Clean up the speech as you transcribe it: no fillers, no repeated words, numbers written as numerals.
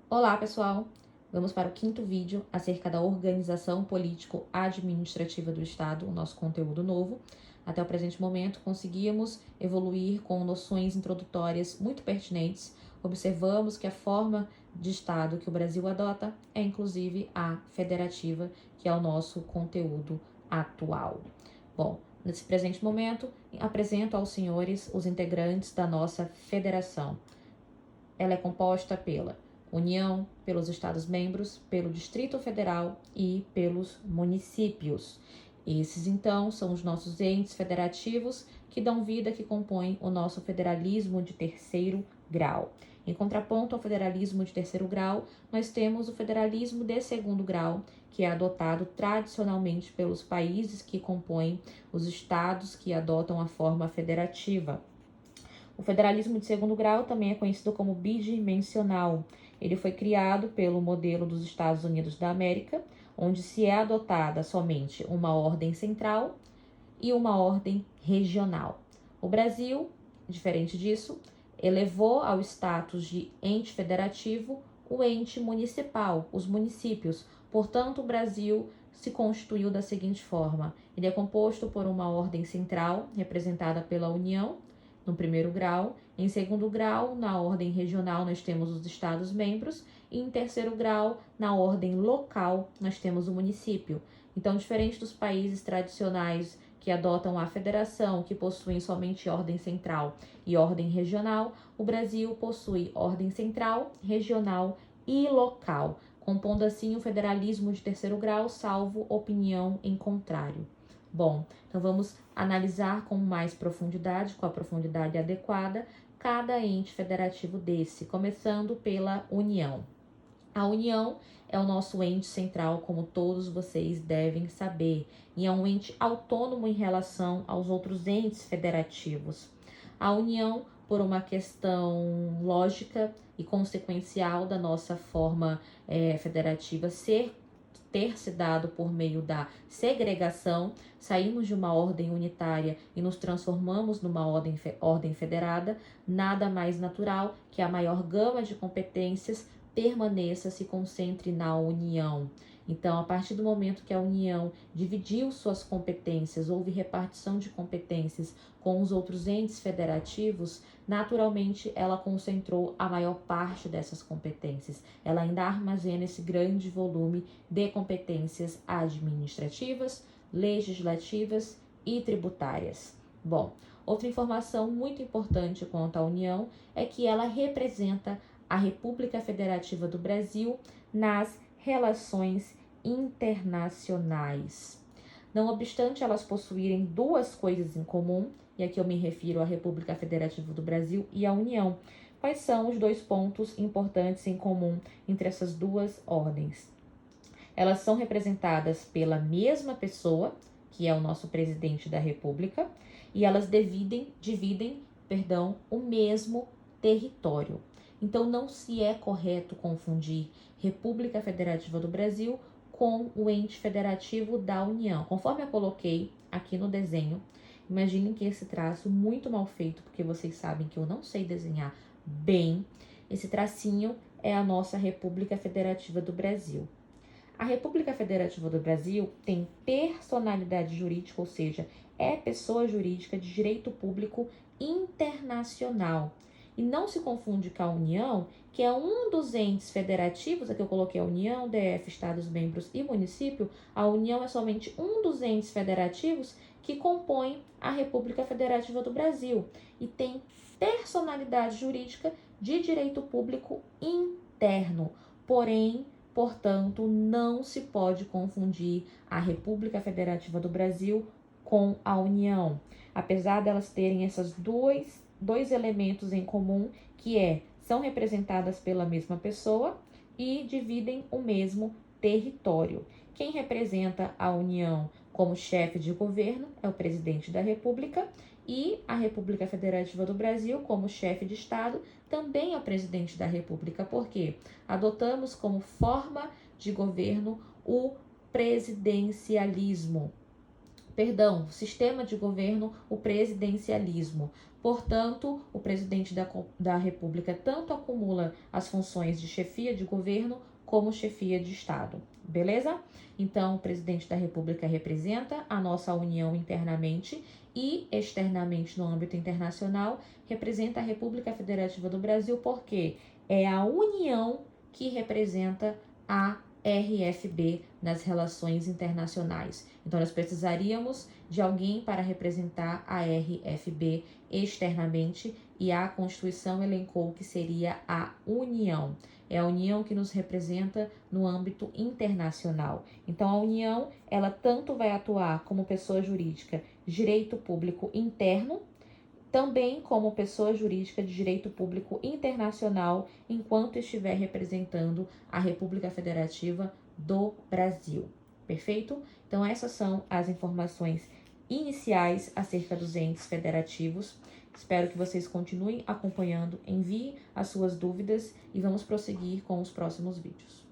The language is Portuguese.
Olá, pessoal! Vamos para o quinto vídeo acerca da organização político-administrativa do Estado, o nosso conteúdo novo. Até o presente momento, conseguimos evoluir com noções introdutórias muito pertinentes. Observamos que a forma de Estado que o Brasil adota é, inclusive, a federativa, que é o nosso conteúdo atual. Bom, nesse presente momento, apresento aos senhores os integrantes da nossa federação. Ela é composta pela União, pelos Estados-membros, pelo Distrito Federal e pelos municípios. Esses, então, são os nossos entes federativos que dão vida, que compõem o nosso federalismo de terceiro grau. Em contraponto ao federalismo de terceiro grau, nós temos o federalismo de segundo grau, que é adotado tradicionalmente pelos países que compõem os estados que adotam a forma federativa. O federalismo de segundo grau também é conhecido como bidimensional. Ele foi criado pelo modelo dos Estados Unidos da América, onde se é adotada somente uma ordem central e uma ordem regional. O Brasil, diferente disso, elevou ao status de ente federativo o ente municipal, os municípios. Portanto, o Brasil se constituiu da seguinte forma: ele é composto por uma ordem central, representada pela União, no primeiro grau. Em segundo grau, na ordem regional, nós temos os estados-membros. E em terceiro grau, na ordem local, nós temos o município. Então, diferente dos países tradicionais que adotam a federação, que possuem somente ordem central e ordem regional, o Brasil possui ordem central, regional e local, compondo assim o federalismo de terceiro grau, salvo opinião em contrário. Bom, então vamos analisar com mais profundidade, com a profundidade adequada, cada ente federativo desse, começando pela União. A União é o nosso ente central, como todos vocês devem saber, e é um ente autônomo em relação aos outros entes federativos. A União, por uma questão lógica e consequencial da nossa forma federativa ter se dado por meio da segregação, saímos de uma ordem unitária e nos transformamos numa ordem federada, nada mais natural que a maior gama de competências permaneça, se concentre na União. Então, a partir do momento que a União dividiu suas competências, houve repartição de competências com os outros entes federativos, naturalmente ela concentrou a maior parte dessas competências. Ela ainda armazena esse grande volume de competências administrativas, legislativas e tributárias. Bom, outra informação muito importante quanto à União é que ela representa a República Federativa do Brasil nas relações internacionais. Não obstante elas possuírem duas coisas em comum, e aqui eu me refiro à República Federativa do Brasil e à União. Quais são os dois pontos importantes em comum entre essas duas ordens? Elas são representadas pela mesma pessoa, que é o nosso presidente da República, e elas dividem o mesmo território. Então, não se é correto confundir República Federativa do Brasil com o ente federativo da União. Conforme eu coloquei aqui no desenho, imaginem que esse traço muito mal feito, porque vocês sabem que eu não sei desenhar bem, esse tracinho é a nossa República Federativa do Brasil. A República Federativa do Brasil tem personalidade jurídica, ou seja, é pessoa jurídica de direito público internacional. E não se confunde com a União, que é um dos entes federativos, aqui eu coloquei a União, DF, Estados-membros e município. A União é somente um dos entes federativos que compõem a República Federativa do Brasil e tem personalidade jurídica de direito público interno, portanto, não se pode confundir a República Federativa do Brasil com a União, apesar delas terem esses dois elementos em comum, que são representadas pela mesma pessoa e dividem o mesmo território. Quem representa a União como chefe de governo é o presidente da República, e a República Federativa do Brasil, como chefe de Estado, também é o presidente da República, porque adotamos como forma de governo o presidencialismo. Perdão, sistema de governo, o presidencialismo. Portanto, o presidente da República tanto acumula as funções de chefia de governo como chefia de Estado. Beleza? Então, o presidente da República representa a nossa União internamente e externamente no âmbito internacional, representa a República Federativa do Brasil, porque é a União que representa a RFB nas relações internacionais. Então, nós precisaríamos de alguém para representar a RFB externamente e a Constituição elencou que seria a União. É a União que nos representa no âmbito internacional. Então, a União, ela tanto vai atuar como pessoa jurídica de direito público interno, também como pessoa jurídica de direito público internacional, enquanto estiver representando a República Federativa do Brasil. Perfeito? Então, essas são as informações iniciais acerca dos entes federativos. Espero que vocês continuem acompanhando, enviem as suas dúvidas e vamos prosseguir com os próximos vídeos.